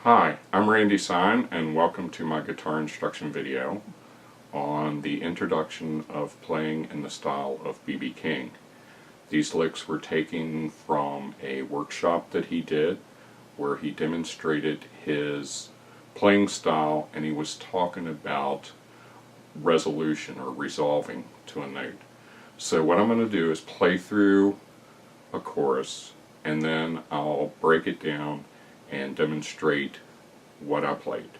Hi, I'm Randy Sign and welcome to my guitar instruction video on the introduction of playing in the style of B.B. King. These licks were taken from a workshop that he did where he demonstrated his playing style, and he was talking about resolution or resolving to a note. So what I'm going to do is play through a chorus and then I'll break it down and demonstrate what I played.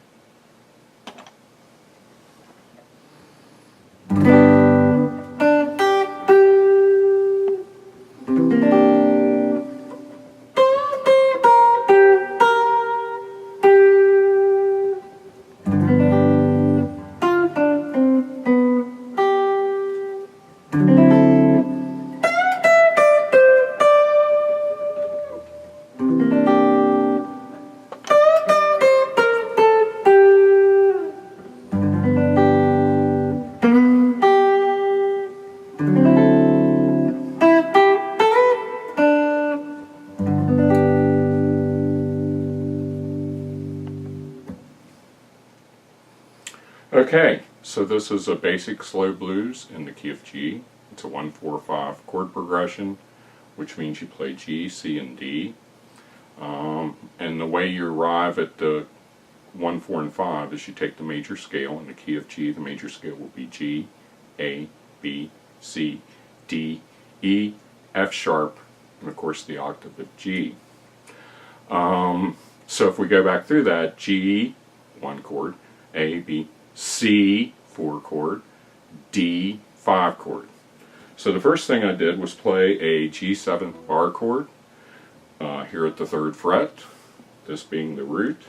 Okay, so this is a basic slow blues in the key of G. It's a 1-4-5 chord progression, which means you play G, C, and D. And the way you arrive at the 1, 4, and 5 is you take the major scale. In the key of G, the major scale will be G, A, B, C, D, E, F sharp, and of course the octave of G. So if we go back through that, G, 1 chord, A, B, C, 4 chord, D, 5 chord. So the first thing I did was play a G7 bar chord here at the 3rd fret, this being the root.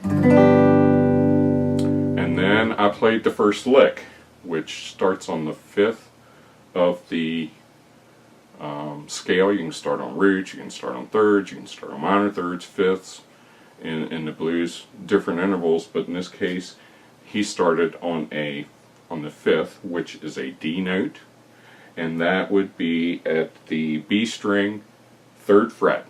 And then I played the first lick, which starts on the 5th of the scale. You can start on roots, you can start on thirds, you can start on minor thirds, fifths, in the blues, different intervals, but in this case he started on the 5th, which is a D note, and that would be at the B string, 3rd fret.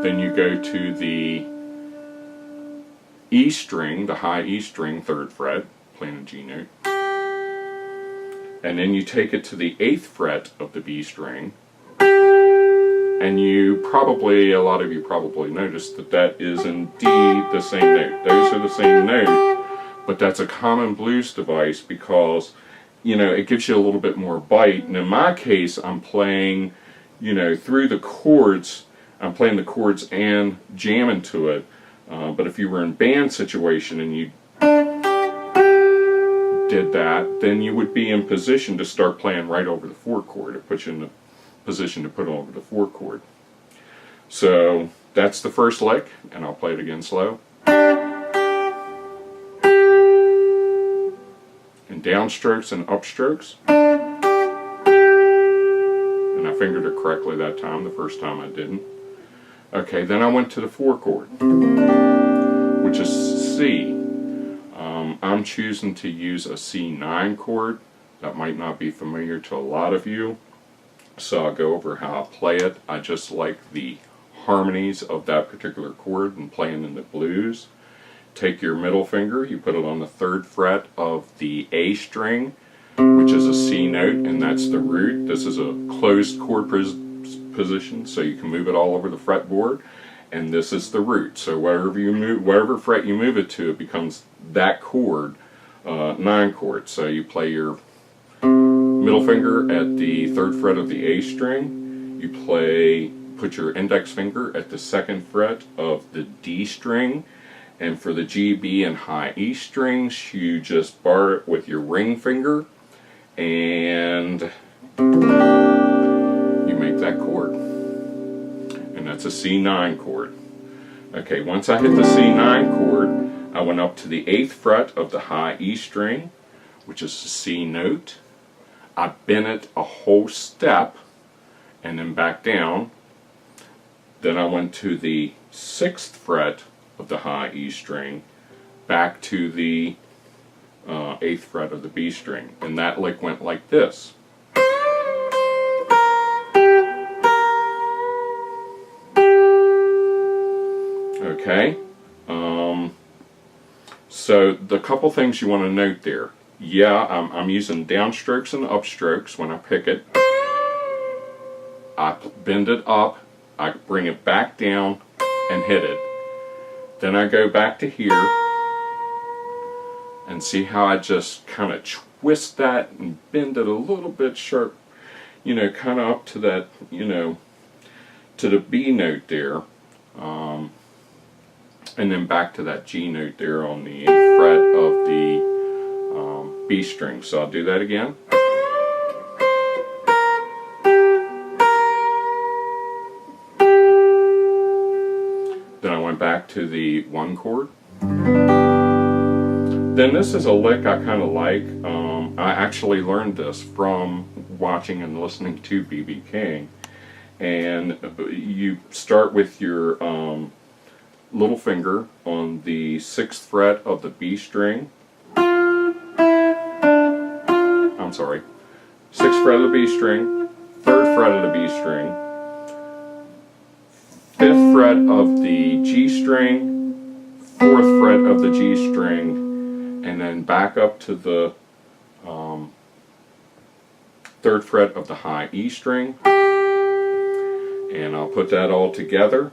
Then you go to the E string, the high E string, 3rd fret, playing a G note. And then you take it to the 8th fret of the B string, and a lot of you probably noticed that is indeed the same note. Those are the same note, but that's a common blues device because, it gives you a little bit more bite. And in my case, I'm playing, through the chords. I'm playing the chords and jamming to it. But if you were in band situation and you did that, then you would be in position to start playing right over the 4 chord. It puts you in the position to put over the 4 chord. So that's the first lick, and I'll play it again slow. And downstrokes and upstrokes. And I fingered it correctly that time. The first time I didn't. Okay, then I went to the 4 chord, which is C. I'm choosing to use a C9 chord. That might not be familiar to a lot of you, so I'll go over how I play it. I just like the harmonies of that particular chord and playing in the blues. Take your middle finger, you put it on the 3rd fret of the A string, which is a C note, and that's the root. This is a closed chord position, so you can move it all over the fretboard, and this is the root. So wherever fret you move it to, it becomes that chord, 9 chord. So you play your middle finger at the 3rd fret of the A string. You put your index finger at the 2nd fret of the D string, and for the G, B, and high E strings, you just bar it with your ring finger, and you make that chord. And that's a C9 chord. Okay, once I hit the C9 chord, I went up to the 8th fret of the high E string, which is a C note. I bent it a whole step, and then back down. Then I went to the 6th fret of the high E string, back to the 8th fret of the B string, and that lick went like this. Okay, so the couple things you want to note there. Yeah, I'm using downstrokes and upstrokes when I pick it. I bend it up, I bring it back down and hit it. Then I go back to here and see how I just kind of twist that and bend it a little bit sharp, you know, kind of up to that, you know, to the B note there. And then back to that G note there on the 8th fret of the B string. So I'll do that again. Then I went back to the 1 chord. Then this is a lick I kind of like. I actually learned this from watching and listening to B.B. King. And you start with your little finger on the 6th fret of the B string. I'm sorry, 6th fret of the B string, 3rd fret of the B string, 5th fret of the G string, 4th fret of the G string, and then back up to the 3rd fret of the high E string. And I'll put that all together.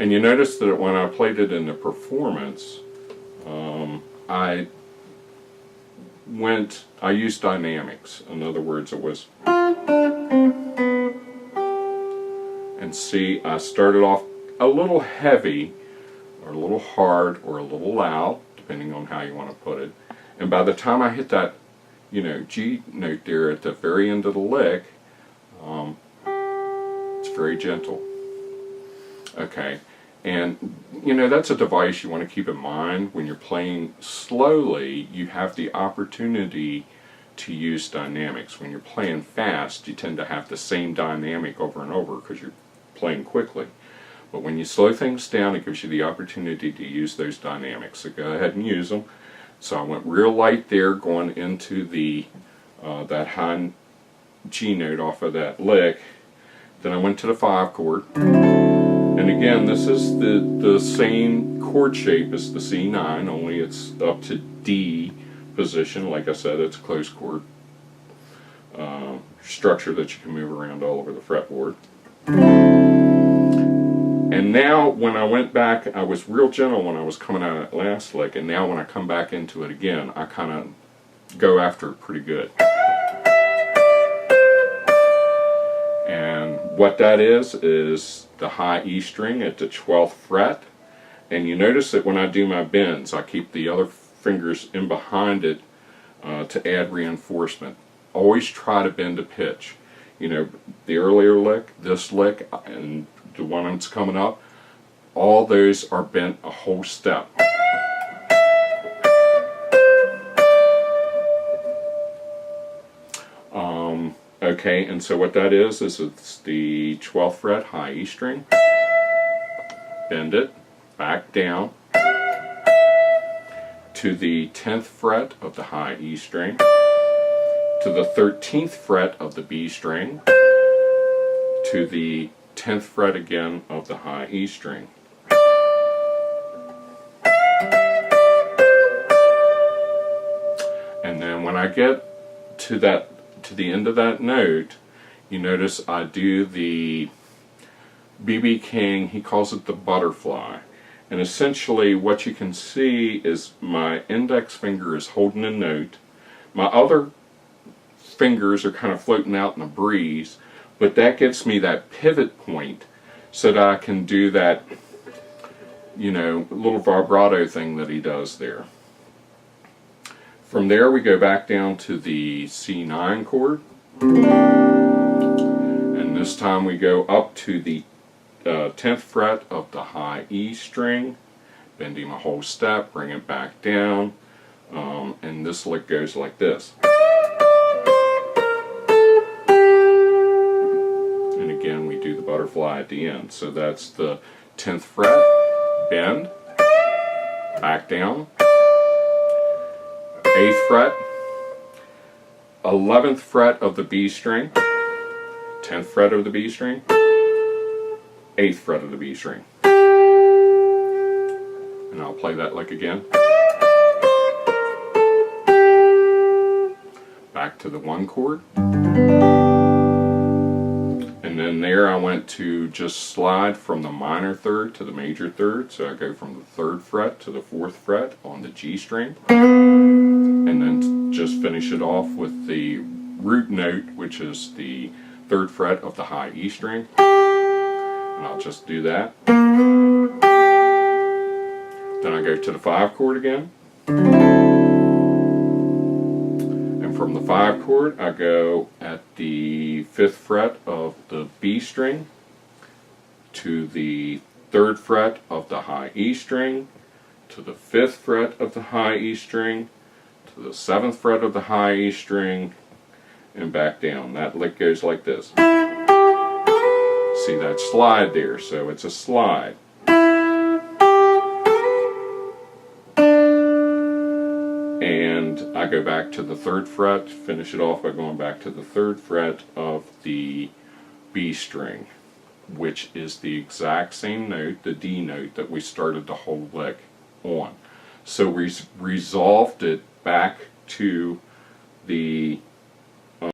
And you notice that when I played it in the performance, I used dynamics. In other words, it was, and see, I started off a little heavy, or a little hard, or a little loud, depending on how you want to put it. And by the time I hit that, you know, G note there at the very end of the lick, it's very gentle. Okay, and you know, that's a device you want to keep in mind when you're playing slowly. You have the opportunity to use dynamics. When you're playing fast, you tend to have the same dynamic over and over because you're playing quickly. But when you slow things down, it gives you the opportunity to use those dynamics. So go ahead and use them. So I went real light there, going into the that high G note off of that lick. Then I went to the 5 chord. And again, this is the same chord shape as the C9, only it's up to D position. Like I said, it's a closed chord structure that you can move around all over the fretboard. And now when I went back, I was real gentle when I was coming out of that last lick, and now when I come back into it again, I kind of go after it pretty good. And what that is the high E string at the 12th fret. And you notice that when I do my bends, I keep the other fingers in behind it to add reinforcement. Always try to bend a pitch. You know, the earlier lick, this lick, and the one that's coming up, all those are bent a whole step. Okay, and so what that is it's the 12th fret high E string, bend it back down to the 10th fret of the high E string, to the 13th fret of the B string, to the 10th fret again of the high E string. And then when I get to the end of that note, you notice I do the B.B. King, he calls it the butterfly. And essentially what you can see is my index finger is holding a note. My other fingers are kind of floating out in the breeze, but that gives me that pivot point so that I can do that, you know, little vibrato thing that he does there. From there we go back down to the C9 chord, and this time we go up to the 10th fret of the high E string, bending a whole step, bring it back down, and this lick goes like this. And again we do the butterfly at the end. So that's the 10th fret, bend, back down, 8th fret, 11th fret of the B string, 10th fret of the B string, 8th fret of the B string. And I'll play that lick again. Back to the 1 chord. And then there I went to just slide from the minor 3rd to the major 3rd. So I go from the 3rd fret to the 4th fret on the G string. And then just finish it off with the root note, which is the 3rd fret of the high E string. And I'll just do that. Then I go to the 5 chord again. And from the 5 chord, I go at the 5th fret of the B string to the 3rd fret of the high E string, to the 5th fret of the high E string, to the 7th fret of the high E string, and back down. That lick goes like this. See that slide there? So it's a slide. And I go back to the 3rd fret, finish it off by going back to the 3rd fret of the B string, which is the exact same note, the D note, that we started the whole lick on. So we resolved it back to the